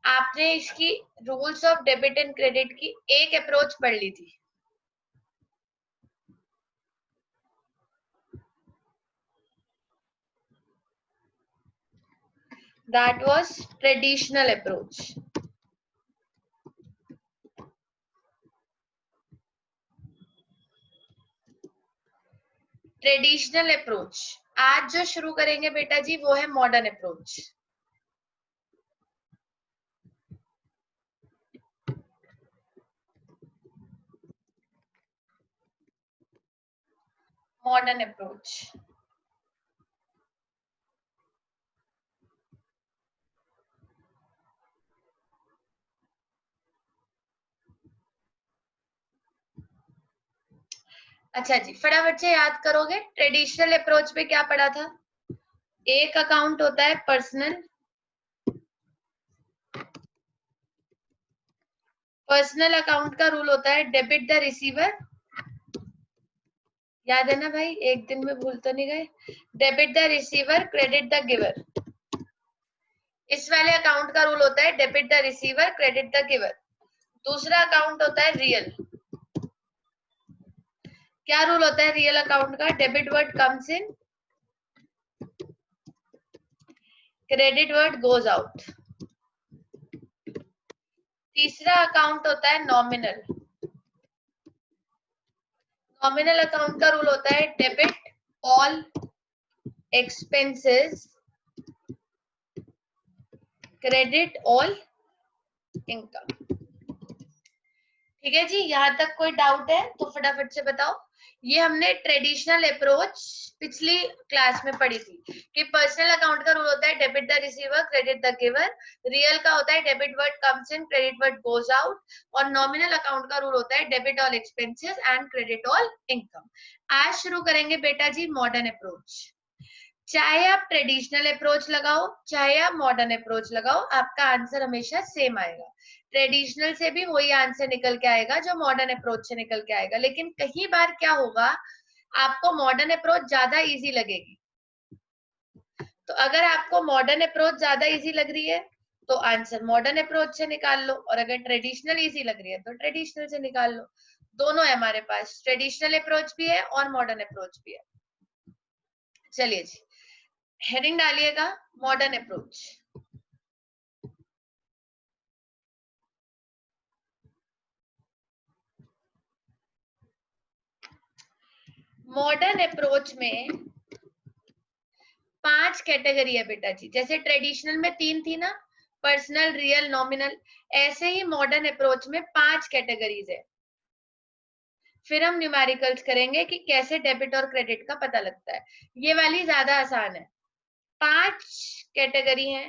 आपने इसकी rules of debit and credit की एक अप्रोच पढ़ ली थी, that was traditional approach. Traditional approach. आज जो शुरू करेंगे बेटा जी वो है मॉडर्न अप्रोच। Modern approach. अच्छा जी, फटाफट से याद करोगे ट्रेडिशनल अप्रोच पे क्या पढ़ा था। एक अकाउंट होता है पर्सनल, पर्सनल अकाउंट का रूल होता है डेबिट द रिसीवर, याद है ना भाई, एक दिन में भूल तो नहीं गए। Debit the receiver credit the giver. इस वाले अकाउंट का रूल होता है debit the receiver credit the giver. दूसरा अकाउंट होता है रियल। क्या रूल होता है रियल अकाउंट का, debit word comes in, credit word goes out. तीसरा अकाउंट होता है नॉमिनल। नॉमिनल अकाउंट का रूल होता है debit all expenses credit all income. ठीक है जी, यहाँ तक कोई डाउट है तो फटाफट से बताओ। ये हमने ट्रेडिशनल अप्रोच पिछली क्लास में पढ़ी थी कि पर्सनल अकाउंट का रूल होता है debit the receiver credit the giver, real का होता है debit word comes in credit word goes out, और नॉमिनल अकाउंट का रूल होता है debit all expenses and credit all income. आज शुरू करेंगे बेटा जी मॉडर्न अप्रोच। चाहे आप ट्रेडिशनल अप्रोच लगाओ चाहे आप मॉडर्न अप्रोच लगाओ, आपका आंसर हमेशा सेम आएगा। ट्रेडिशनल से भी वही आंसर निकल के आएगा जो मॉडर्न अप्रोच से निकल के आएगा, लेकिन कई बार क्या होगा, आपको मॉडर्न अप्रोच ज्यादा इजी लगेगी। तो अगर आपको मॉडर्न अप्रोच ज्यादा इजी लग रही है तो आंसर मॉडर्न अप्रोच से निकाल लो, और अगर ट्रेडिशनल इजी लग रही है तो ट्रेडिशनल से निकाल लो। दोनों है हमारे पास, ट्रेडिशनल अप्रोच भी है और मॉडर्न अप्रोच भी है। चलिए जी, हेडिंग डालिएगा मॉडर्न अप्रोच। मॉडर्न अप्रोच में 5 कैटेगरी है बेटा जी। जैसे ट्रेडिशनल में 3 थी ना, पर्सनल रियल नॉमिनल, ऐसे ही मॉडर्न अप्रोच में 5 कैटेगरीज है। फिर हम न्यूमेरिकल्स करेंगे कि कैसे डेबिट और क्रेडिट का पता लगता है। ये वाली ज्यादा आसान है। 5 कैटेगरी है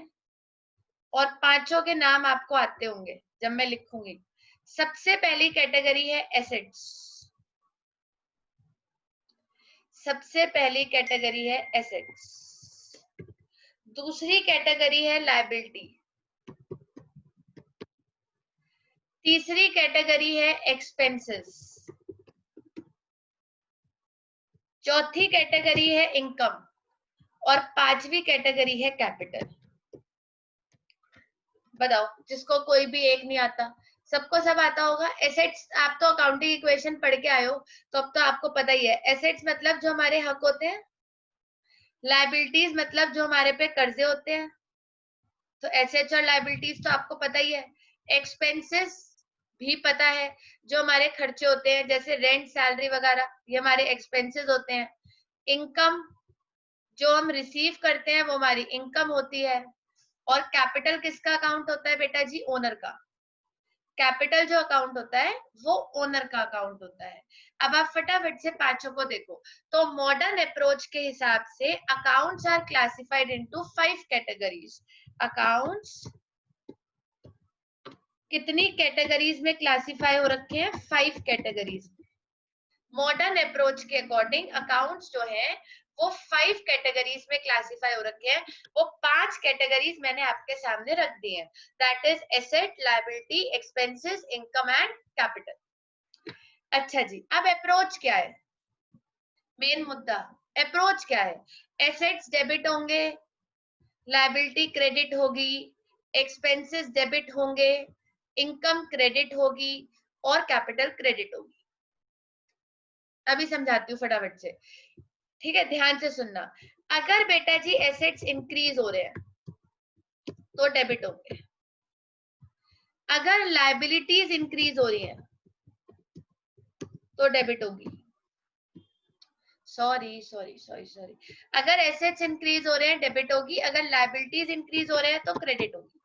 और पांचों के नाम आपको आते होंगे जब मैं लिखूंगी। सबसे पहली कैटेगरी है एसेट्स। सबसे पहली कैटेगरी है एसेट्स। दूसरी कैटेगरी है लायबिलिटी। तीसरी कैटेगरी है एक्सपेंसेस। चौथी कैटेगरी है इनकम, और पांचवी कैटेगरी है कैपिटल। बताओ, जिसको कोई भी एक नहीं आता, सबको सब आता होगा। एसेट्स, आप तो अकाउंटिंग इक्वेशन पढ़ के आए हो तो अब तो आपको पता ही है। एसेट्स मतलब जो हमारे हक होते हैं, लायबिलिटीज मतलब जो हमारे पे कर्जे होते हैं, तो एसेट्स और लायबिलिटीज तो आपको पता ही है। एक्सपेंसेस भी पता है, जो हमारे खर्चे होते हैं जैसे रेंट सैलरी वगैरह, ये हमारे एक्सपेंसेस होते हैं। इनकम, जो हम रिसीव करते हैं वो हमारी इनकम होती है। और कैपिटल किसका अकाउंट होता है बेटा जी, ओनर का। कैपिटल जो अकाउंट होता है वो ओनर का अकाउंट होता है। अब आप फटाफट से पांचों को देखो। तो मॉडर्न अप्रोच के हिसाब से accounts are classified into 5 categories. Accounts कितनी कैटेगरीज में क्लासिफाई हो रखे हैं, 5 कैटेगरीज। मॉडर्न अप्रोच के अकॉर्डिंग अकाउंट्स जो है वो 5 कैटेगरीज में क्लासिफाई हो रखे हैं। वो 5 कैटेगरीज मैंने आपके सामने रख दी है, that is asset, liability, expenses, income and capital. अच्छा जी, अब अप्रोच क्या है, मेन मुद्दा। अप्रोच क्या है, एसेट्स डेबिट होंगे, लायबिलिटी क्रेडिट होगी, एक्सपेंसेस डेबिट होंगे, इनकम क्रेडिट होगी और कैपिटल क्रेडिट होगी। अभी समझाती हूँ फटाफट से, ठीक है, ध्यान से सुनना। अगर बेटा जी एसेट्स इंक्रीज हो रहे हैं तो डेबिट होंगे, अगर लायबिलिटीज इंक्रीज हो रही हैं तो डेबिट होगी। सॉरी, अगर एसेट्स इंक्रीज हो रहे हैं डेबिट होगी, अगर लायबिलिटीज इंक्रीज हो रहे हैं तो क्रेडिट होगी,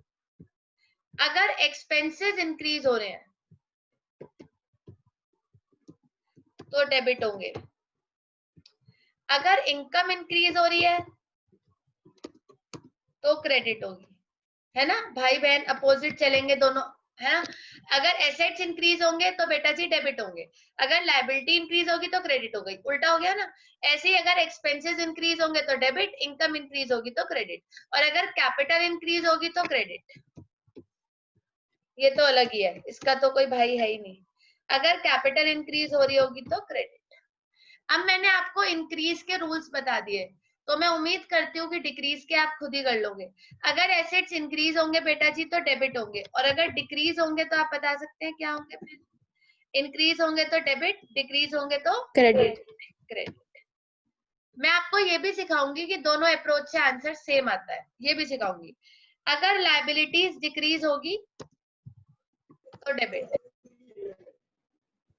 अगर एक्सपेंसेस इंक्रीज हो रहे हैं तो डेबिट होंगे, अगर इनकम इंक्रीज हो रही है तो क्रेडिट होगी, है ना, भाई बहन अपोजिट चलेंगे दोनों, है ना। अगर एसेट्स इंक्रीज होंगे तो बेटा जी डेबिट होंगे, अगर लायबिलिटी इंक्रीज होगी तो क्रेडिट हो गई, उल्टा हो गया ना। ऐसे ही अगर एक्सपेंसेस इंक्रीज होंगे तो डेबिट, इनकम इंक्रीज होगी तो क्रेडिट, और अगर कैपिटल इंक्रीज होगी तो क्रेडिट। ये तो अलग ही है, इसका तो कोई भाई है ही नहीं। अगर कैपिटल इंक्रीज हो रही होगी तो क्रेडिट। अब मैंने आपको इंक्रीज के रूल्स बता दिए, तो मैं उम्मीद करती हूँ कि डिक्रीज के आप खुद ही कर लोगे। अगर एसेट्स इंक्रीज होंगे बेटा जी तो डेबिट होंगे, और अगर डिक्रीज होंगे तो आप बता सकते हैं क्या होंगे फिर। इंक्रीज होंगे तो डेबिट, डिक्रीज होंगे तो क्रेडिट। क्रेडिट। मैं आपको ये भी सिखाऊंगी कि दोनों अप्रोच से आंसर सेम आता है, ये भी सिखाऊंगी। अगर लायबिलिटीज डिक्रीज होगी तो डेबिट,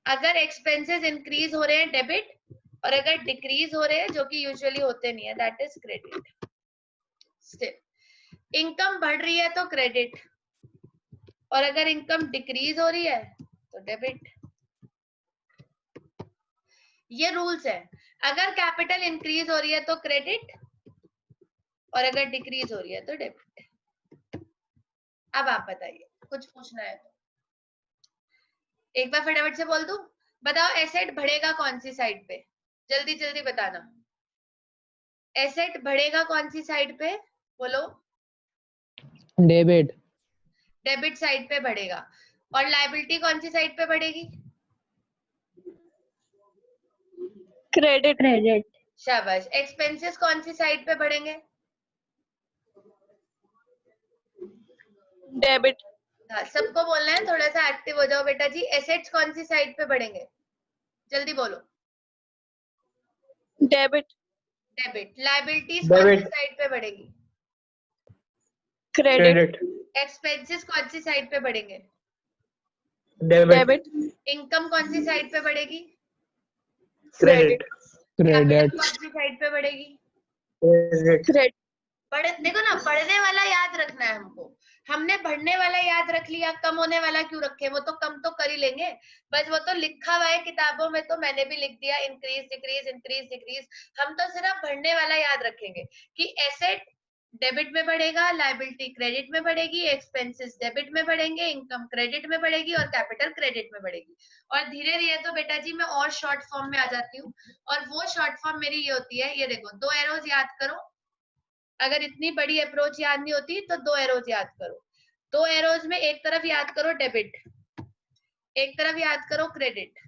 अगर एक्सपेंसेस इंक्रीज हो रहे हैं डेबिट, और अगर डिक्रीज हो रहे हैं जो कि यूजुअली होते नहीं है that is credit. Still income बढ़ रही है तो क्रेडिट, और अगर इनकम डिक्रीज हो रही है तो डेबिट। ये रूल्स है। अगर कैपिटल इंक्रीज हो रही है तो क्रेडिट, और अगर डिक्रीज हो रही है तो डेबिट। अब आप बताइए, कुछ पूछना है तो एक बार फटाफट से बोल दूं। बताओ एसेट बढ़ेगा कौन सी साइड पे, जल्दी जल्दी बताना। एसेट बढ़ेगा कौन सी साइड पे, बोलो। डेबिट। डेबिट साइड पे बढ़ेगा। और लायबिलिटी कौन सी साइड पे बढ़ेगी? क्रेडिट। क्रेडिट। शाबाश। एक्सपेंसेस कौन सी साइड पे बढ़ेंगे? डेबिट। हाँ, सबको बोलना है, थोड़ा सा एक्टिव हो जाओ बेटा जी। एसेट्स कौन सी साइड पे बढ़ेंगे, जल्दी बोलो। डेबिट। डेबिट। लायबिलिटीज कौन सी साइड पे बढ़ेगी? क्रेडिट। एक्सपेंसेस कौन सी साइड पे बढ़ेंगे? डेबिट। इनकम कौन सी साइड पे बढ़ेगी? क्रेडिट। Capital credit. कौन सी साइड पे बढ़ेगी? क्रेडिट। पढ़े, देखो ना, बढ़ने वाला याद रखना है हमको। हमने बढ़ने वाला याद रख लिया, कम होने वाला क्यों रखे? वो तो कम तो कर ही लेंगे, बस वो तो लिखा हुआ है किताबों में, तो मैंने भी लिख दिया इंक्रीज डिक्रीज इंक्रीज डिक्रीज। हम तो सिर्फ बढ़ने वाला याद रखेंगे कि एसेट डेबिट में बढ़ेगा, लायबिलिटी क्रेडिट में बढ़ेगी, एक्सपेंसेस डेबिट में बढ़ेंगे, इनकम क्रेडिट में बढ़ेगी और कैपिटल क्रेडिट में बढ़ेगी। और धीरे धीरे तो बेटा जी मैं और शॉर्ट फॉर्म में आ जाती हूँ, और वो शॉर्ट फॉर्म मेरी ये होती है, ये देखो, 2 एरोज याद करो। अगर इतनी बड़ी अप्रोच याद नहीं होती तो 2 एरोज याद करो। 2 एरोज में एक तरफ याद करो डेबिट, एक तरफ याद करो क्रेडिट,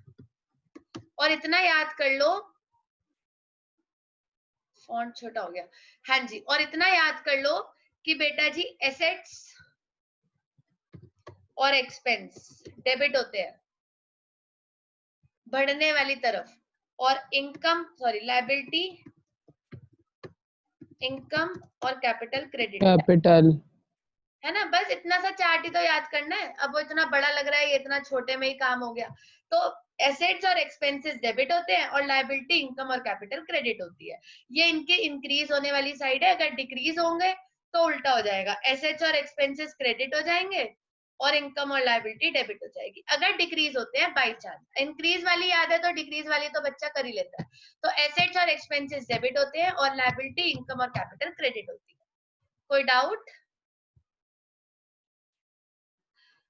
और इतना याद कर लो, फॉन्ट छोटा हो गया, हाँ जी, और इतना याद कर लो कि बेटा जी एसेट्स और एक्सपेंस डेबिट होते हैं बढ़ने वाली तरफ, और इनकम लायबिलिटी, इनकम और कैपिटल क्रेडिट कैपिटल। है ना। बस इतना सा चार्ट ही तो याद करना है। अब वो इतना बड़ा लग रहा है, ये इतना छोटे में ही काम हो गया। तो एसेट्स और एक्सपेंसेस डेबिट होते हैं, और लायबिलिटी इनकम और कैपिटल क्रेडिट होती है। ये इनके इंक्रीज होने वाली साइड है। अगर डिक्रीज होंगे तो उल्टा हो जाएगा, एसेट्स और एक्सपेंसेस क्रेडिट हो जाएंगे और इनकम और लायबिलिटी डेबिट हो जाएगी। अगर डिक्रीज होते हैं बाई चांस, इंक्रीज वाली याद है तो डिक्रीज वाली तो बच्चा कर ही लेता है। तो एसेट्स और एक्सपेंसेस डेबिट होते हैं और लायबिलिटी इनकम और कैपिटल क्रेडिट होती है। कोई doubt?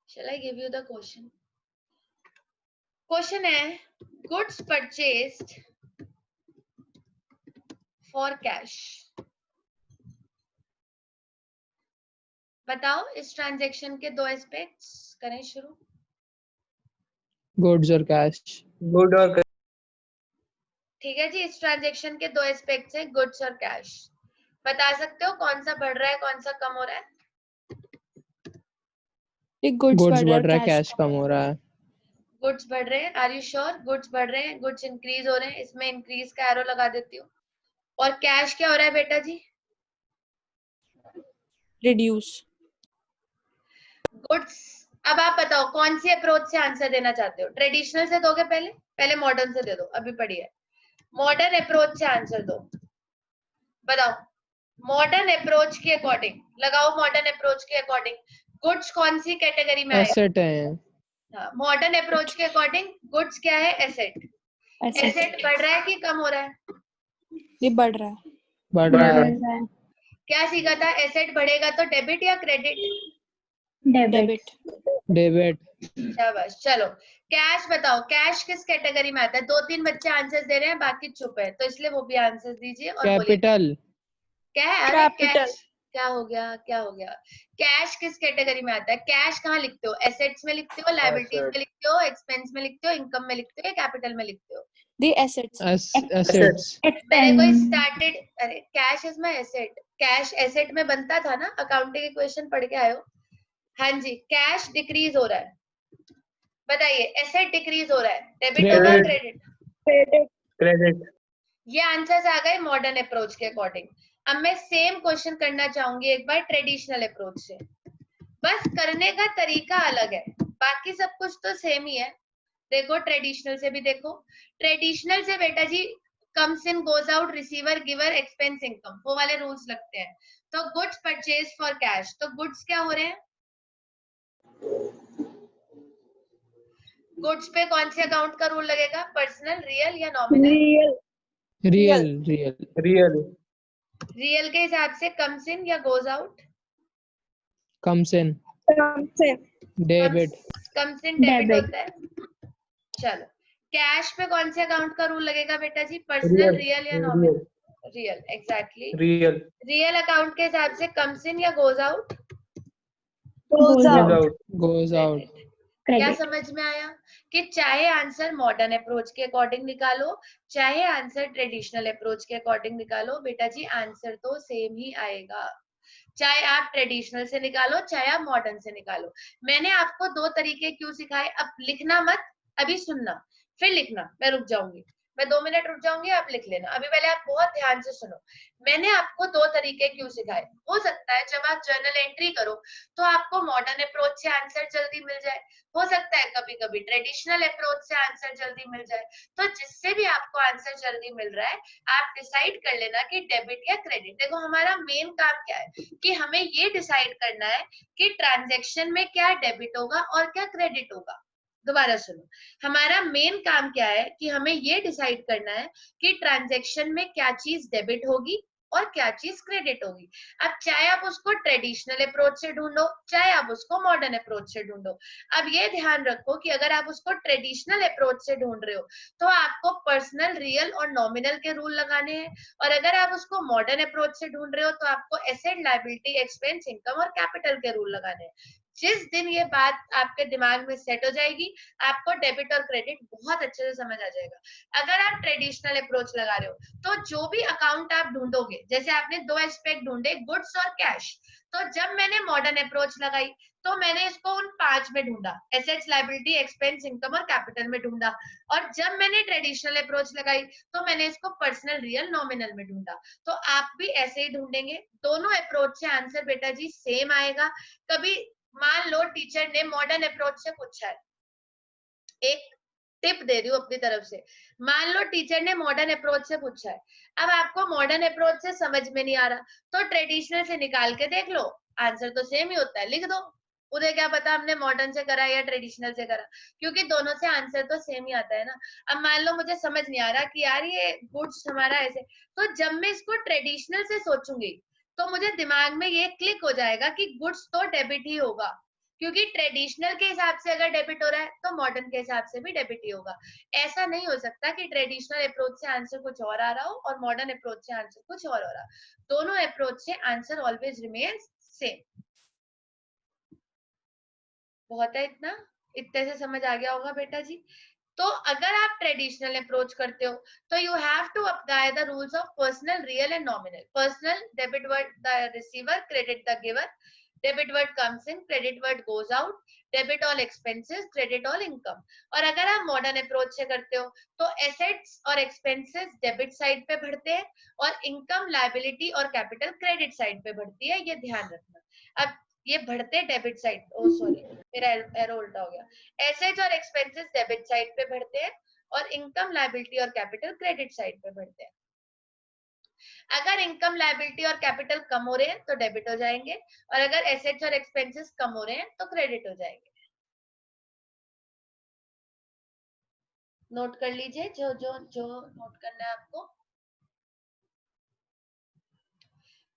Shall I give you the question? Question है, goods purchased for cash. बताओ इस ट्रांजैक्शन के 2 एस्पेक्ट्स। करें शुरू। गुड्स और कैश। गुड और ठीक है जी, इस ट्रांजैक्शन के 2 एस्पेक्ट्स हैं, गुड्स और कैश। बता सकते हो कौन सा बढ़ रहा है कौन सा कम हो रहा है? गुड्स बढ़ रहा है, कैश कम हो रहा है। गुड्स बढ़ रहे हैं, आर यू श्योर? गुड्स बढ़ रहे हैं, गुड्स इंक्रीज हो रहे हैं, इसमें इंक्रीज का एरो लगा देती हूँ। और कैश क्या हो रहा है बेटा जी? रिड्यूस। गुड्स। अब आप बताओ कौन सी अप्रोच से आंसर देना चाहते हो? ट्रेडिशनल से दोगे पहले? पहले मॉडर्न से दे दो, अभी पढ़िए। मॉडर्न अप्रोच से आंसर दो, बताओ। मॉडर्न अप्रोच के अकॉर्डिंग लगाओ, मॉडर्न अप्रोच के अकॉर्डिंग गुड्स कौन सी कैटेगरी में आएगा? एसेट है। हाँ, मॉडर्न अप्रोच के अकॉर्डिंग गुड्स क्या है? एसेट। एसेट बढ़ रहा है कि कम हो रहा है? ये बढ़ रहा है। बढ़ रहा है। क्या सीखा था? एसेट बढ़ेगा तो डेबिट या क्रेडिट? डेबिट। डेबिट। शाबाश। चलो कैश बताओ, कैश किस कैटेगरी में आता है? 2-3 बच्चे आंसर दे रहे हैं, बाकी चुप है, तो इसलिए वो भी आंसर दीजिए और बोलिए कैपिटल। क्या है? अरे कैश क्या हो गया, क्या हो गया? कैश किस कैटेगरी में आता है? कैश कहाँ लिखते हो? एसेट्स में लिखते हो, लायबिलिटीज में लिखते हो, एक्सपेंस में लिखते हो, इनकम में लिखते हो या कैपिटल में लिखते हो? The assets. एसेट्स। मैंने कोई स्टार्टेड, अरे cash is my asset. Cash asset में बनता था ना, अकाउंटिंग इक्वेशन पढ़ के आए हो। हाँ जी, कैश डिक्रीज हो रहा है, बताइए एसेट डिक्रीज हो रहा है, डेबिट होगा क्रेडिट? क्रेडिट। ये आंसर्स आ गए मॉडर्न अप्रोच के अकॉर्डिंग। अब मैं सेम क्वेश्चन करना चाहूंगी एक बार ट्रेडिशनल अप्रोच से, बस करने का तरीका अलग है, बाकी सब कुछ तो सेम ही है। देखो ट्रेडिशनल से भी देखो, ट्रेडिशनल से बेटा जी comes in goes out, receiver, giver, expense, income, वो वाले रूल्स लगते हैं। तो गुड्स परचेज फॉर कैश, तो गुड्स क्या हो रहे हैं? गुड्स पे कौन से अकाउंट का रूल लगेगा? पर्सनल, रियल या nominal? Real. Real. Real. Real के हिसाब से कम्स इन या goes out? Comes in. Debit. Comes in debit होता है। चलो कैश पे कौन से अकाउंट का रूल लगेगा बेटा जी? पर्सनल, रियल या nominal? Real, exactly. Real. Real account के हिसाब से कम्स इन या गोज आउट? Goes out. क्या समझ में आया कि चाहे आंसर मॉडर्न अप्रोच के अकॉर्डिंग निकालो, चाहे आंसर ट्रेडिशनल अप्रोच के अकॉर्डिंग निकालो, बेटा जी आंसर तो सेम ही आएगा, चाहे आप ट्रेडिशनल से निकालो चाहे आप मॉडर्न से निकालो। मैंने आपको 2 तरीके क्यों सिखाए? अब लिखना मत, अभी सुनना फिर लिखना। मैं रुक जाऊंगी, मैं 2 मिनट रुक जाऊंगी, आप लिख लेना। अभी पहले आप बहुत ध्यान से सुनो, मैंने आपको 2 तरीके क्यों सिखाए। हो सकता है जब आप जर्नल एंट्री करो तो आपको मॉडर्न अप्रोच से आंसर जल्दी मिल जाए, हो सकता है कभी कभी ट्रेडिशनल अप्रोच से आंसर जल्दी मिल जाए। तो जिससे भी आपको आंसर जल्दी मिल रहा है, आप डिसाइड कर लेना कि डेबिट या क्रेडिट। देखो हमारा मेन काम क्या है कि हमें ये डिसाइड करना है कि ट्रांजैक्शन में क्या डेबिट होगा और क्या क्रेडिट होगा। दोबारा सुनो, हमारा मेन काम क्या है कि हमें ये डिसाइड करना है कि ट्रांजैक्शन में क्या चीज डेबिट होगी और क्या चीज क्रेडिट होगी। अब चाहे आप उसको ट्रेडिशनल अप्रोच से ढूंढो चाहे आप उसको मॉडर्न अप्रोच से ढूंढो, अब ये ध्यान रखो कि अगर आप उसको ट्रेडिशनल अप्रोच से ढूंढ रहे हो तो आपको पर्सनल, रियल और नॉमिनल के रूल लगाने हैं, और अगर आप उसको मॉडर्न अप्रोच से ढूंढ रहे हो तो आपको एसेट, लायबिलिटी, एक्सपेंस, इनकम और कैपिटल के रूल लगाने हैं। जिस दिन ये बात आपके दिमाग में सेट हो जाएगी, आपको डेबिट और क्रेडिट बहुत अच्छे से समझ आ जाएगा। अगर आप ट्रेडिशनल अप्रोच लगा रहे हो तो जो भी अकाउंट आप ढूंढोगे, जैसे आपने 2 एस्पेक्ट ढूंढे, गुड्स और कैश, तो जब मैंने मॉडर्न अप्रोच लगाई तो मैंने इसको उन 5 में ढूंढा, एसेट्स, लायबिलिटी, एक्सपेंस, इनकम और कैपिटल में ढूंढा। और जब मैंने ट्रेडिशनल अप्रोच लगाई तो मैंने इसको पर्सनल, रियल, नॉमिनल में ढूंढा। तो आप भी ऐसे ही ढूंढेंगे, दोनों अप्रोच से आंसर बेटा जी सेम आएगा। कभी मान लो टीचर ने मॉडर्न अप्रोच से पूछा है, एक टिप दे रही हूँ अपनी तरफ से, मान लो टीचर ने मॉडर्न अप्रोच से पूछा है, अब आपको मॉडर्न अप्रोच से समझ में नहीं आ रहा तो ट्रेडिशनल से निकाल के देख लो, आंसर तो सेम ही होता है, लिख दो। उन्हें क्या पता हमने मॉडर्न से करा या ट्रेडिशनल से करा, क्योंकि दोनों से आंसर तो सेम ही आता है ना। अब मान लो मुझे समझ नहीं आ रहा कि यार ये गुड्स हमारा ऐसे, तो जब मैं इसको ट्रेडिशनल से सोचूंगी तो मुझे दिमाग में ये क्लिक हो जाएगा कि गुड्स तो डेबिट ही होगा, क्योंकि ट्रेडिशनल के हिसाब से अगर डेबिट हो रहा है तो मॉडर्न के हिसाब से भी डेबिट ही होगा। ऐसा नहीं हो सकता कि ट्रेडिशनल अप्रोच से आंसर कुछ और आ रहा हो और मॉडर्न अप्रोच से आंसर कुछ और हो रहा। दोनों अप्रोच से आंसर ऑलवेज रिमेन्स सेम। बहुत है इतना, इतने से समझ आ गया होगा बेटा जी। तो अगर आप ट्रेडिशनल अप्रोच करते हो तो you have to apply the rules of personal, real and nominal. Personal, debit the receiver, credit the giver. Debit word comes in, credit word goes out, debit all expenses, credit all income. और अगर आप modern approach से करते हो तो assets और expenses debit side पे बढ़ते हैं और इनकम, लायबिलिटी और कैपिटल क्रेडिट साइड पे बढ़ती है, ये ध्यान रखना। अब ये बढ़ते डेबिट साइड, ओ सॉरी मेरा एरो उल्टा हो गया। एसेट्स और एक्सपेंसेस डेबिट साइड पे बढ़ते हैं और इनकम, लायबिलिटी और कैपिटल क्रेडिट साइड पे बढ़ते हैं। अगर इनकम, लायबिलिटी और कैपिटल कम हो रहे हैं तो डेबिट हो जाएंगे, और अगर एसेट्स और एक्सपेंसेस कम हो रहे हैं तो क्रेडिट हो जाएंगे। नोट कर लीजिए जो जो जो नोट करना है आपको।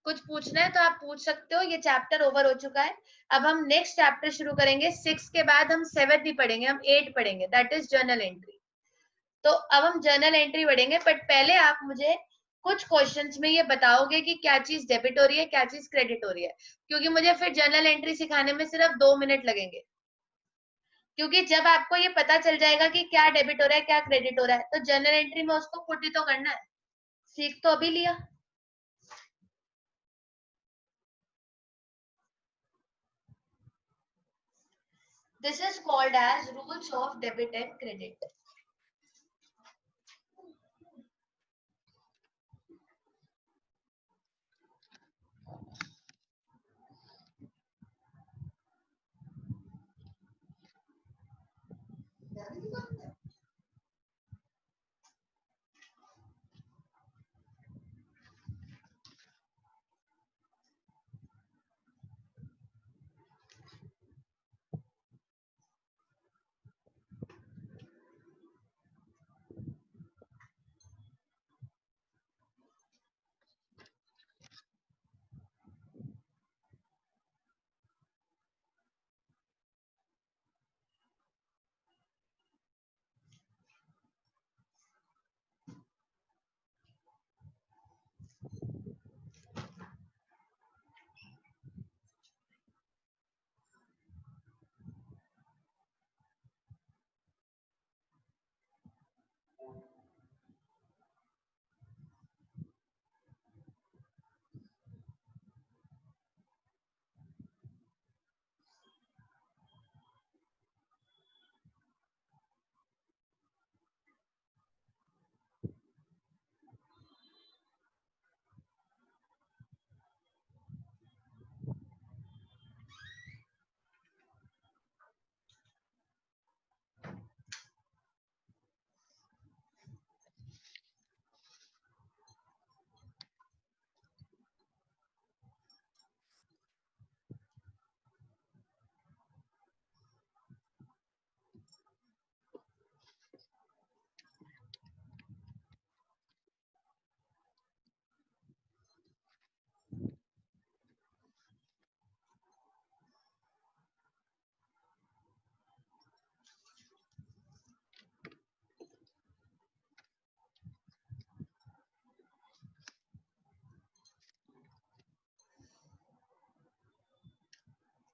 कुछ पूछना है तो आप पूछ सकते हो, ये चैप्टर ओवर हो चुका है। अब हम नेक्स्ट चैप्टर शुरू करेंगे, 6 के बाद हम 7 भी पढ़ेंगे, हम 8 पढ़ेंगे, दैट इज जर्नल एंट्री। तो अब हम जर्नल एंट्री पढ़ेंगे, बट पहले आप मुझे कुछ क्वेश्चंस में ये बताओगे कि क्या चीज डेबिट हो रही है, क्या चीज क्रेडिट हो रही है, क्योंकि मुझे फिर जर्नल एंट्री सिखाने में सिर्फ 2 मिनट लगेंगे। क्योंकि जब आपको ये पता चल जाएगा कि क्या डेबिट हो रहा है, क्या क्रेडिट हो रहा है, तो जर्नल एंट्री में उसको पुट ही तो करना है। सीख तो अभी लिया। This is called as rules of debit and credit.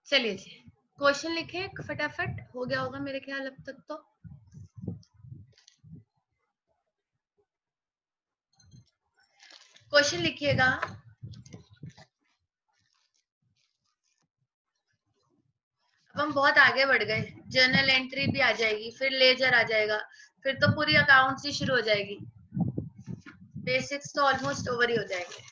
चलिए जी, क्वेश्चन लिखे फटाफट, हो गया होगा मेरे ख्याल अब तक तो। क्वेश्चन लिखिएगा। अब हम बहुत आगे बढ़ गए, जर्नल एंट्री भी आ जाएगी, फिर लेजर आ जाएगा, फिर तो पूरी अकाउंट्स ही शुरू हो जाएगी। बेसिक्स तो ऑलमोस्ट ओवर ही हो जाएंगे।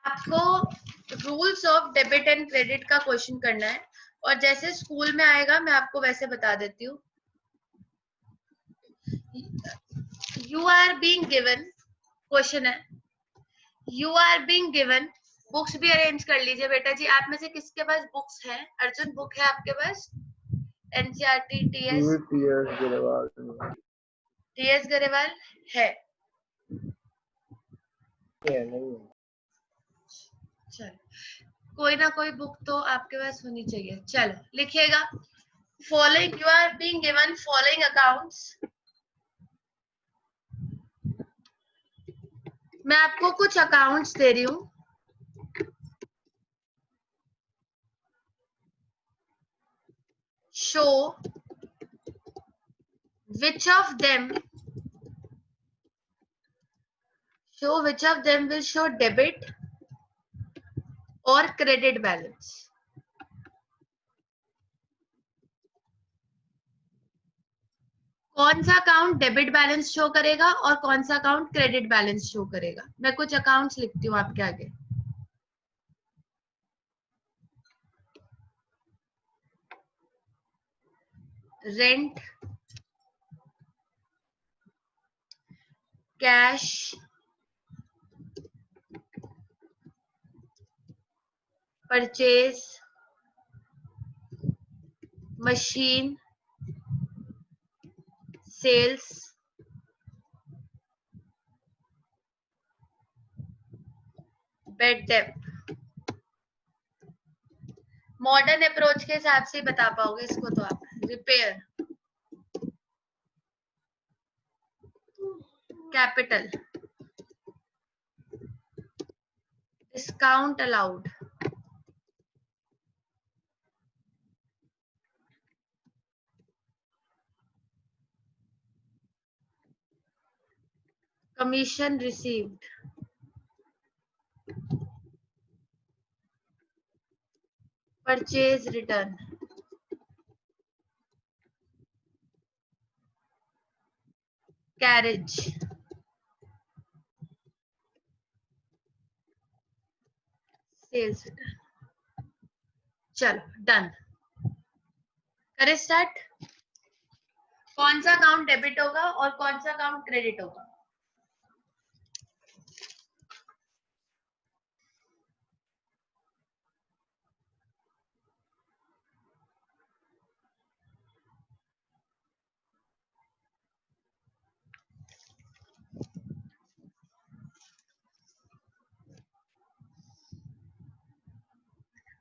आपको rules of debit and credit का क्वेश्चन करना है, और जैसे स्कूल में आएगा मैं आपको वैसे बता देती हूँ। You are being given, question है, you are being given, books भी अरेंज कर लीजिए बेटा जी। आप में से किसके पास बुक्स है? अर्जुन, बुक है आपके पास? एनसीईआरटी, टीएस गरेवाल है? नहीं। चलो, कोई ना कोई बुक तो आपके पास होनी चाहिए। चलो लिखिएगा, following, you are being given following accounts. मैं आपको कुछ अकाउंट्स दे रही हूँ, show which of them show which of them will show debit or credit balance. कौन सा अकाउंट डेबिट बैलेंस शो करेगा और कौन सा अकाउंट क्रेडिट बैलेंस शो करेगा? मैं कुछ अकाउंट्स लिखती हूँ आपके आगे. Rent, cash, purchase, machine, sales, bad डेब्ट. मॉडर्न अप्रोच के हिसाब से बता पाओगे इसको तो आप. Repair, capital, discount allowed, commission received, purchase return, carriage, sales return. चलो डन. करें स्टार्ट. कौन सा अकाउंट डेबिट होगा और कौन सा अकाउंट क्रेडिट होगा?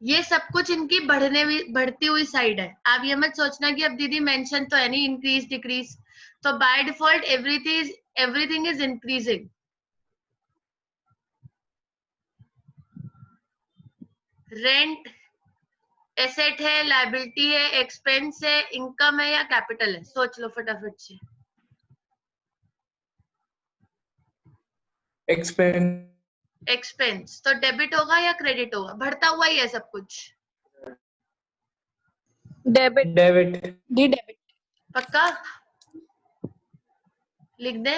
ये सब कुछ इनकी बढ़ती हुई साइड है. आप ये मत सोचना कि अब दीदी मेंशन तो है नहीं इंक्रीज डिक्रीज. तो by default everything is increasing. Rent asset है, लायबिलिटी है, एक्सपेंस है, इनकम है या कैपिटल है? सोच लो फटाफट से. एक्सपेंस तो डेबिट होगा या क्रेडिट होगा? बढ़ता हुआ ही है सब कुछ. डेबिट. दी डेबिट. पक्का लिख दे.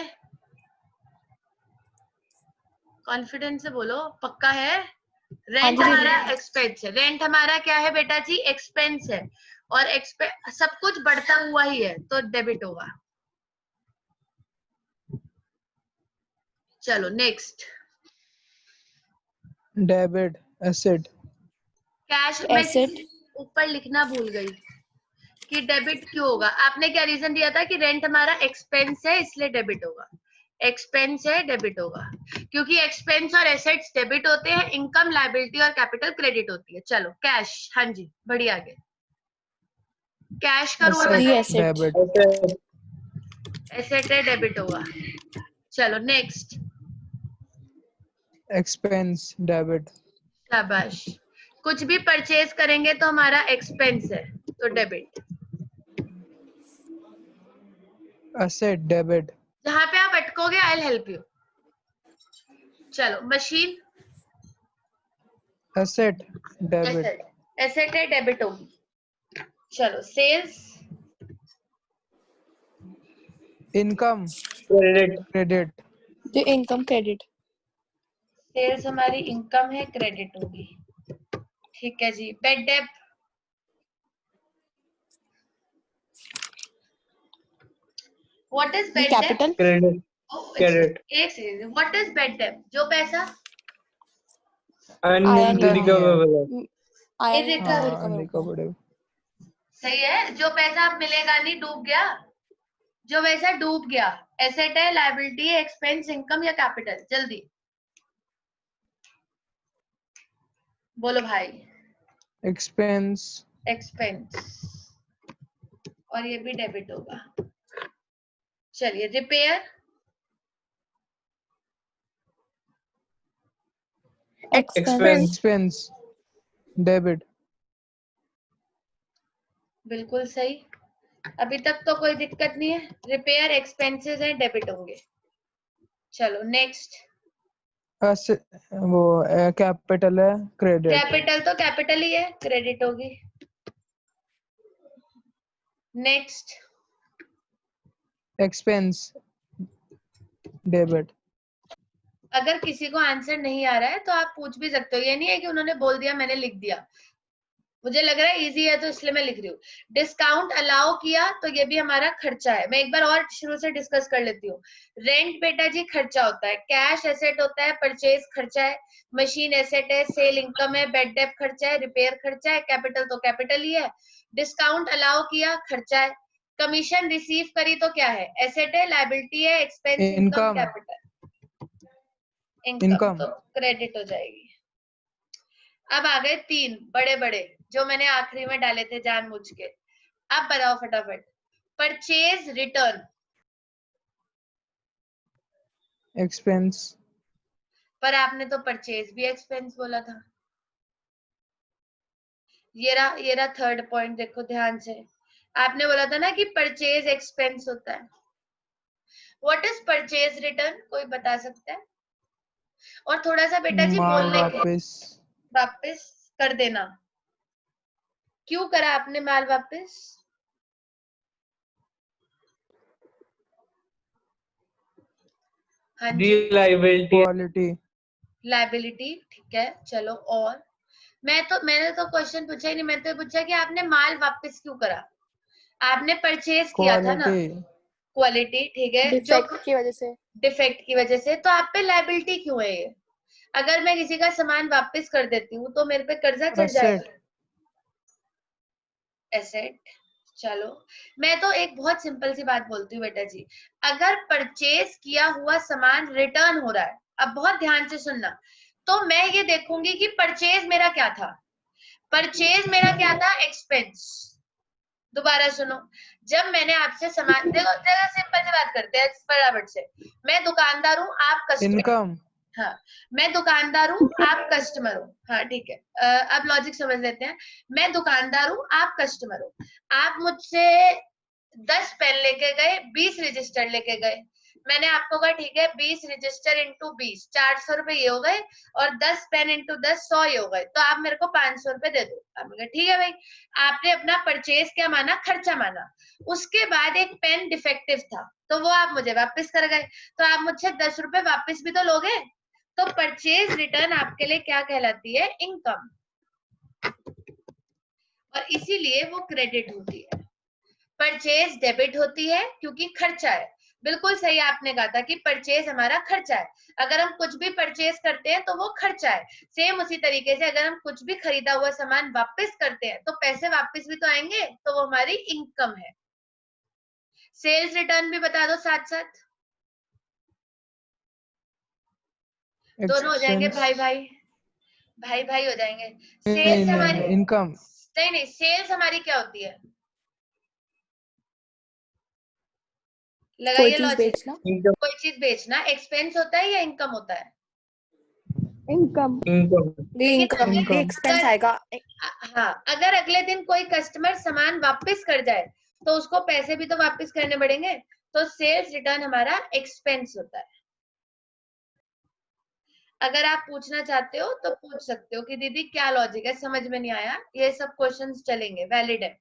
कॉन्फिडेंस से बोलो. पक्का है? रेंट हमारा एक्सपेंस है. रेंट हमारा क्या है बेटा जी? एक्सपेंस है. और सब कुछ बढ़ता हुआ ही है तो डेबिट होगा. चलो नेक्स्ट. Debit asset. कैश में ऊपर लिखना भूल गई कि डेबिट क्यों होगा. आपने क्या रीजन दिया था कि रेंट हमारा एक्सपेंस है इसलिए डेबिट होगा. एक्सपेंस है डेबिट होगा क्योंकि एक्सपेंस और एसेट्स डेबिट होते हैं. इनकम, लायबिलिटी और कैपिटल क्रेडिट होती है. चलो कैश. हाँ जी बढ़िया. आगे कैश का रूल डेबिट. एसेट है डेबिट होगा. चलो नेक्स्ट. Expense debit. शाबाश. कुछ भी परचेज करेंगे तो हमारा एक्सपेंस है तो डेबिट. Asset debit. जहां पे आप अटकोगे आई विल हेल्प यू. चलो मशीन. Asset debit. एसेट है डेबिट होगी. चलो sales. Income credit. The income credit. Sales हमारी इनकम है, क्रेडिट होगी. ठीक है जी. बेड डेब्ट. व्हाट इज बेड डेब्ट? कैपिटल. क्रेडिट. एक सेकंड. व्हाट इज बेड डेब्ट? जो पैसा अनरिकवर्ड. सही है. जो पैसा अब मिलेगा नहीं, डूब गया. जो पैसा डूब गया. एसेट है, लायबिलिटी है, एक्सपेंस, इनकम या कैपिटल? जल्दी बोलो भाई. एक्सपेंस. एक्सपेंस और ये भी डेबिट होगा. चलिए रिपेयर. Expense debit. बिल्कुल सही. अभी तक तो कोई दिक्कत नहीं है. रिपेयर एक्सपेंसेस है, डेबिट होंगे. चलो नेक्स्ट. वो कैपिटल है, क्रेडिट। कैपिटल तो कैपिटल ही है, क्रेडिट होगी। Next, expense, debit. अगर किसी को आंसर नहीं आ रहा है तो आप पूछ भी सकते हो, ये नहीं है कि उन्होंने बोल दिया मैंने लिख दिया। मुझे लग रहा है इजी है तो इसलिए मैं लिख रही हूँ। डिस्काउंट अलाउ किया तो ये भी हमारा खर्चा है। मैं एक बार और शुरू से डिस्कस कर लेती हूँ। रेंट बेटा जी खर्चा होता है, कैश एसेट होता है, परचेज खर्चा है, मशीन एसेट है, सेल इनकम है, बेड डेप खर्चा है, रिपेयर खर्चा है, कैपिटल तो कैपिटल ही है, डिस्काउंट अलाउ किया खर्चा है, कमीशन रिसीव करी तो क्या है, एसेट है, लायबिलिटी है, expense, income, income, capital, income income. तो क्रेडिट हो जाएगी। अब आ गए तीन बड़े बड़े जो मैंने आखिरी में डाले थे जानबूझ के। अब बताओ फटाफट। परचेज रिटर्न, एक्सपेंस, पर आपने तो परचेज भी एक्सपेंस बोला था। ये रहा थर्ड पॉइंट, देखो ध्यान से। आपने बोला था ना कि परचेज एक्सपेंस होता है। व्हाट इज परचेज रिटर्न, कोई बता सकता है? और थोड़ा सा बेटा जी माल बोलने के वापस। वापस कर देना। क्यों करा आपने माल वापस? हाँ जी, लायबिलिटी। क्वालिटी। लायबिलिटी, ठीक है चलो। और मैंने तो क्वेश्चन पूछा ही नहीं, मैंने तो पूछा कि आपने माल वापस क्यों करा। आपने परचेज किया था ना, क्वालिटी। क्वालिटी, ठीक है, जो डिफेक्ट की वजह से। डिफेक्ट की वजह से, तो आप पे लायबिलिटी क्यों है ये? अगर मैं किसी का सामान वापस कर देती हूँ तो मेरे पे कर्जा चढ़ जाएगा। एसेट। एसेट, चलो। मैं तो एक बहुत सिंपल सी बात बोलती हूँ बेटा जी, अगर परचेज किया हुआ सामान रिटर्न हो रहा है, अब बहुत ध्यान से सुनना, तो मैं ये देखूंगी कि परचेज मेरा क्या था। परचेज मेरा क्या था? एक्सपेंस। दोबारा सुनो, जब मैंने आपसे सामान, देखो जरा सिंपल सी बात करते हैं फटाफट से। मैं दुकानदार हूँ, आप कस्टमर। इनकम। हाँ, मैं दुकानदार हूँ, आप कस्टमर हो। हाँ ठीक है, अब लॉजिक समझ लेते हैं। मैं दुकानदार हूँ, आप कस्टमर हो। आप मुझसे 10 पेन लेके गए, 20 रजिस्टर लेके गए। मैंने आपको कहा ठीक है 20 रजिस्टर इंटू 20 400 रुपए ये हो गए, और 10 पेन इंटू 10 100 ये हो गए, तो आप मेरे को 500 रुपए दे दो। आपने कहा ठीक है भाई। आपने अपना परचेज क्या माना? खर्चा माना। उसके बाद एक पेन डिफेक्टिव था तो वो आप मुझे वापस कर गए, तो आप मुझसे 10 रुपए वापस भी तो लोगे। तो परचेज रिटर्न आपके लिए क्या कहलाती है? इनकम, और इसीलिए वो क्रेडिट होती है। परचेज डेबिट होती है क्योंकि खर्चा है। बिल्कुल सही आपने कहा था कि परचेज हमारा खर्चा है। अगर हम कुछ भी परचेज करते हैं तो वो खर्चा है। सेम उसी तरीके से अगर हम कुछ भी खरीदा हुआ सामान वापस करते हैं तो पैसे वापस भी तो आएंगे, तो वो हमारी इनकम है। सेल्स रिटर्न भी बता दो साथ साथ, दोनों हो जाएंगे एक्सपेंस। भाई भाई, भाई भाई हो जाएंगे। सेल्स हमारी, इनकम। नहीं सेल्स हमारी क्या होती है? कोई लगाइए चीज लॉजिक। बेचना। कोई चीज बेचना एक्सपेंस होता है या इनकम होता है? इनकम। लेकिन इनकम अगर एक्सपेंस आएगा। हाँ, अगर अगले दिन कोई कस्टमर सामान वापस कर जाए तो उसको पैसे भी तो वापस करने पड़ेंगे, तो सेल्स रिटर्न हमारा एक्सपेंस होता है। अगर आप पूछना चाहते हो तो पूछ सकते हो कि दीदी क्या लॉजिक है, समझ में नहीं आया, ये सब क्वेश्चंस चलेंगे, वैलिड है।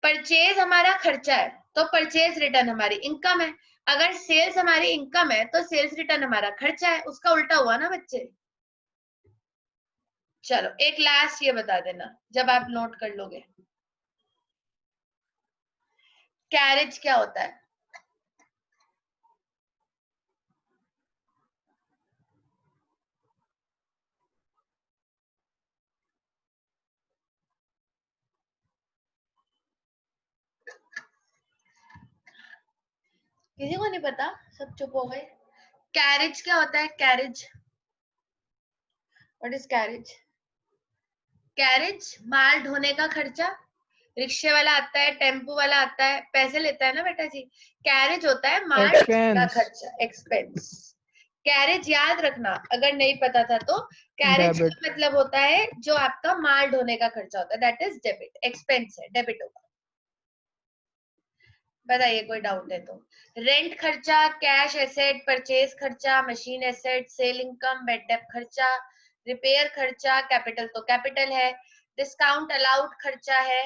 परचेज हमारा खर्चा है तो परचेज रिटर्न हमारी इनकम है। अगर सेल्स हमारी इनकम है तो सेल्स रिटर्न हमारा खर्चा है। उसका उल्टा हुआ ना बच्चे। चलो एक लास्ट ये बता देना जब आप नोट कर लोगे, कैरेज क्या होता है? किसी को नहीं पता, सब चुप हो गए। कैरेज क्या होता है? Carriage, what is carriage? Carriage माल ढोने का खर्चा। रिक्शे वाला आता है, टेम्पो वाला आता है, पैसे लेता है ना बेटा जी। कैरेज होता है माल ढोने का एक्सपेंस। खर्चा, एक्सपेंस। कैरेज याद रखना अगर नहीं पता था तो, कैरेज डेबिट। का मतलब होता है जो आपका माल ढोने का खर्चा होता है, दैट इज डेबिट। एक्सपेंस है, डेबिट होगा। बताइए कोई डाउट है तो। रेंट खर्चा, कैश एसेट, परचेज खर्चा, machine asset, sale income, bad debt खर्चा, रिपेयर खर्चा, कैपिटल तो कैपिटल है, डिस्काउंट अलाउड खर्चा है,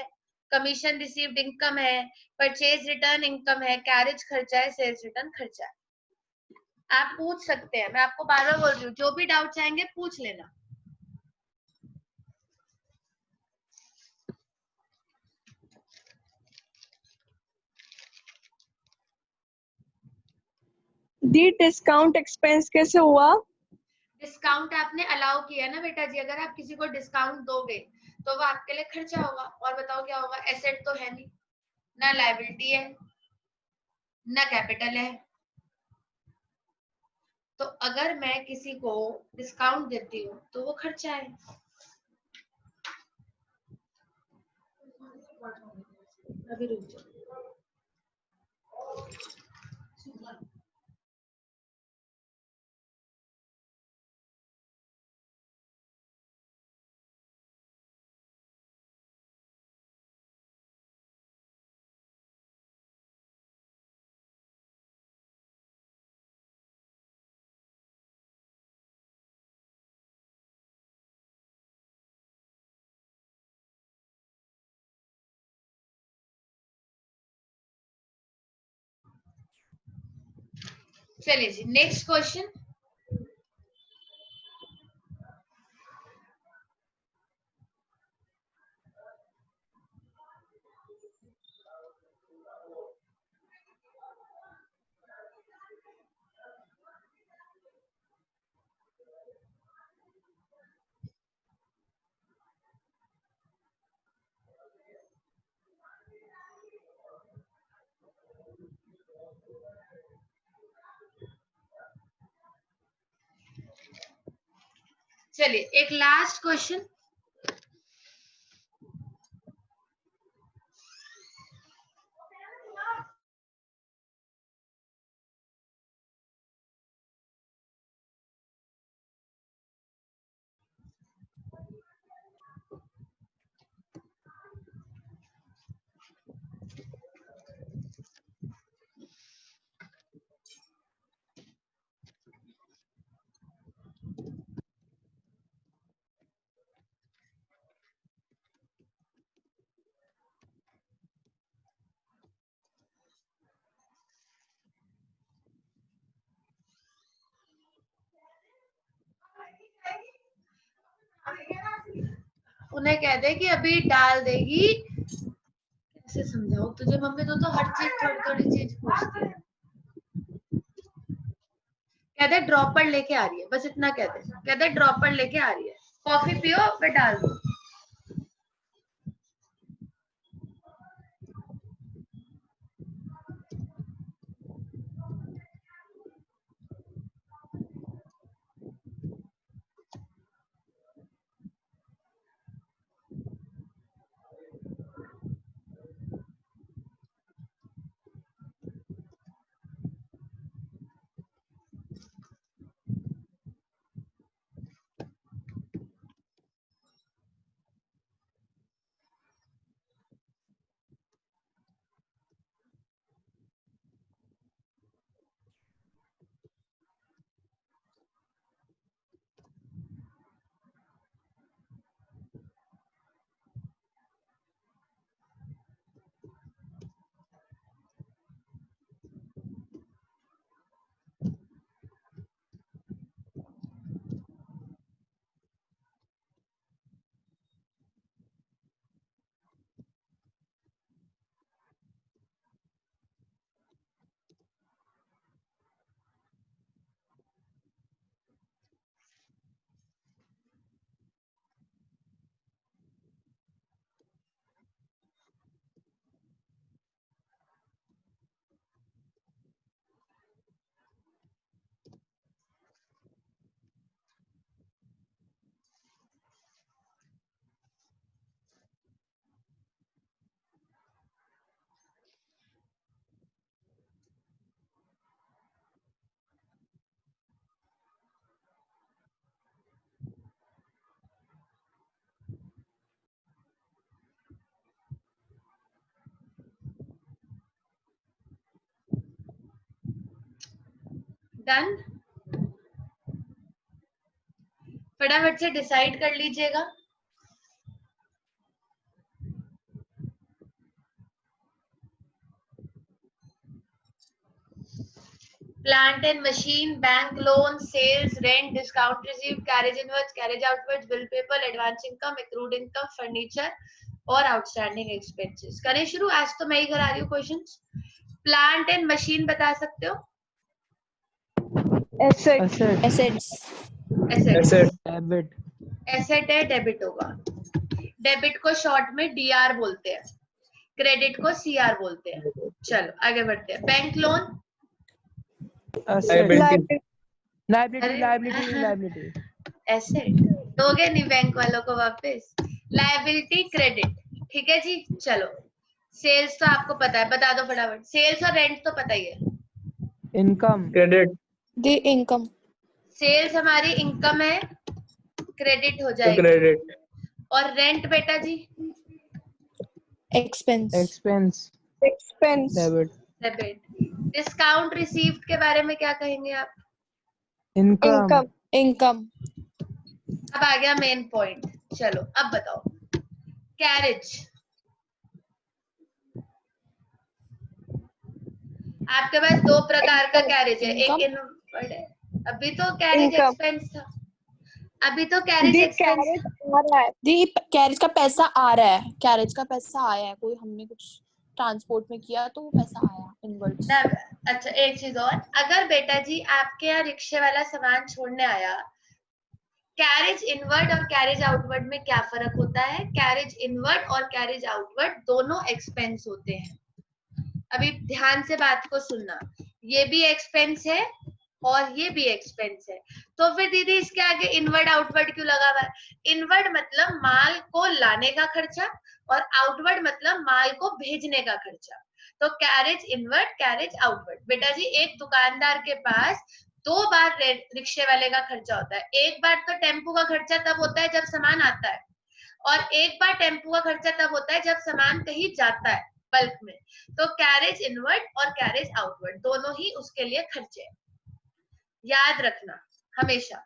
कमीशन रिसीव्ड इनकम है, परचेज रिटर्न इनकम है, कैरेज खर्चा है, सेल्स रिटर्न खर्चा है। आप पूछ सकते हैं, मैं आपको बार बार बोल रही हूँ, जो भी डाउट चाहेंगे पूछ लेना। दी डिस्काउंट एक्सपेंस कैसे हुआ? डिस्काउंट आपने अलाउ किया ना बेटा जी, अगर आप किसी को डिस्काउंट दोगे तो वो आपके लिए खर्चा होगा। और बताओ क्या होगा, एसेट तो है नहीं, ना लायबिलिटी है, ना कैपिटल है। तो अगर मैं किसी को डिस्काउंट देती हूँ तो वो खर्चा है। अभी रुक जाओ। चलिए जी, नेक्स्ट क्वेश्चन। चलिए एक लास्ट क्वेश्चन। उन्हें कह दे कि अभी डाल देगी। कैसे समझाओ तुझे, मम्मी तो हर चीज थोड़ी थोड़ी चीज पूछती है। कह दे ड्रॉपर लेके आ रही है, बस इतना कह दे। कह दे ड्रॉपर लेके आ रही है, कॉफी पियो फिर डाल दो। डन। फटाफट से डिसाइड कर लीजिएगा। Plant and machine, bank loan, sales, rent, discount received, carriage inwards, carriage outwards, bill payable, advance income, accrued income, furniture और outstanding expenses। करें शुरू? आज तो मैं ही करा रही हूँ क्वेश्चंस। प्लांट एंड मशीन बता सकते हो? assets, asset. debit, एसेट है, डेबिट होगा। डेबिट को शॉर्ट में डीआर बोलते हैं, क्रेडिट को सीआर बोलते हैं। चलो आगे बढ़ते हैं। बैंक लोन, asset, अरे liability, एसेट दोगे नहीं बैंक वालों को वापस। Liability, credit. ठीक है जी, चलो। सेल्स तो आपको पता है, बता दो फटाफट। सेल्स और रेंट तो पता ही है। income, द इनकम, सेल्स हमारी इनकम है, क्रेडिट हो जाएगी। credit, और रेंट बेटा जी expense, debit, debit. Discount received के बारे में क्या कहेंगे आप? income, इनकम, अब आ गया मेन पॉइंट। चलो अब बताओ। कैरेज, आपके पास दो प्रकार का कैरेज है। एक इनवर्ड है। अभी तो कैरेज एक्सपेंस था। अभी तो कैरेज एक्सपेंस दी कैरेज का पैसा आ रहा है, कैरेज का पैसा आया है, कोई हमने कुछ ट्रांसपोर्ट में किया तो वो पैसा आया इनवर्ड्स। अच्छा एक चीज और, अगर बेटा जी आपके यहाँ रिक्शे वाला सामान छोड़ने आया, कैरेज इनवर्ड और कैरेज आउटवर्ड में क्या फर्क होता है? कैरेज इनवर्ड और कैरेज आउटवर्ड दोनों एक्सपेंस होते हैं। अभी ध्यान से बात को सुनना, ये भी एक्सपेंस है और ये भी एक्सपेंस है। तो फिर दीदी इसके आगे इनवर्ड आउटवर्ड क्यों लगा हुआ है? इनवर्ड मतलब माल को लाने का खर्चा और आउटवर्ड मतलब माल को भेजने का खर्चा। तो कैरेज इनवर्ड, कैरेज आउटवर्ड। बेटा जी एक दुकानदार के पास दो बार रिक्शे वाले का खर्चा होता है। एक बार तो टेम्पू का खर्चा तब होता है जब सामान आता है, और एक बार टेम्पू का खर्चा तब होता है जब सामान कहीं जाता है बल्क में। तो कैरेज इनवर्ड और कैरेज आउटवर्ड दोनों ही उसके लिए खर्चे हैं, याद रखना हमेशा।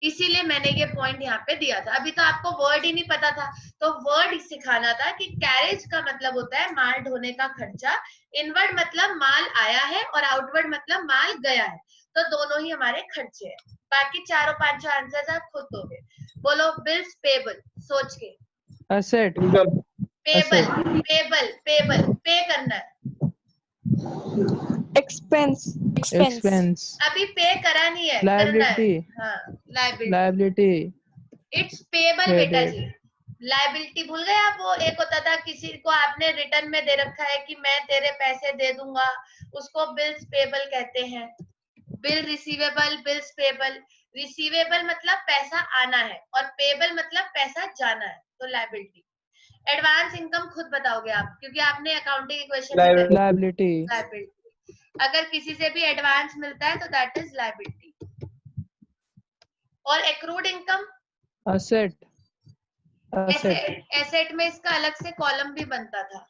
इसीलिए मैंने ये पॉइंट यहाँ पे दिया था। अभी तो आपको वर्ड ही नहीं पता था, तो वर्ड सिखाना था कि कैरेज का मतलब होता है माल ढोने का खर्चा, इनवर्ड मतलब माल आया है और आउटवर्ड मतलब माल गया है। तो दोनों ही हमारे खर्चे हैं। बाकी चारों पांचों आंसर्स आप खुद दोगे। बोलो बिल्स पेबल, सोच के। asset, पेबल, पेबल, पेबल, पे करना है। एक्सपेंस, अभी पे करा नहीं है, liability, करना है। हाँ liability, इट्स पेबल बेटा जी। लायबिलिटी भूल गए आप? वो एक होता था किसी को आपने रिटर्न में दे रखा है कि मैं तेरे पैसे दे दूंगा, उसको बिल्स पेबल कहते हैं। Bill receivable, bills payable. Receivable मतलब पैसा आना है और पेबल मतलब पैसा जाना है, तो लायबिलिटी। एडवांस इनकम खुद बताओगे आप, क्योंकि आपने अकाउंटिंग इक्वेशन में करी। liability, liability. अगर किसी से भी एडवांस मिलता है तो दैट इज लायबिलिटी। और एक्रूड इनकम, asset, एसेट में इसका अलग से कॉलम भी बनता था।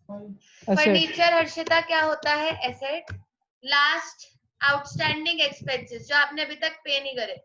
asset, फर्नीचर हर्षिता क्या होता है? एसेट। लास्ट आउटस्टैंडिंग एक्सपेंसेस जो आपने अभी तक पे नहीं करे,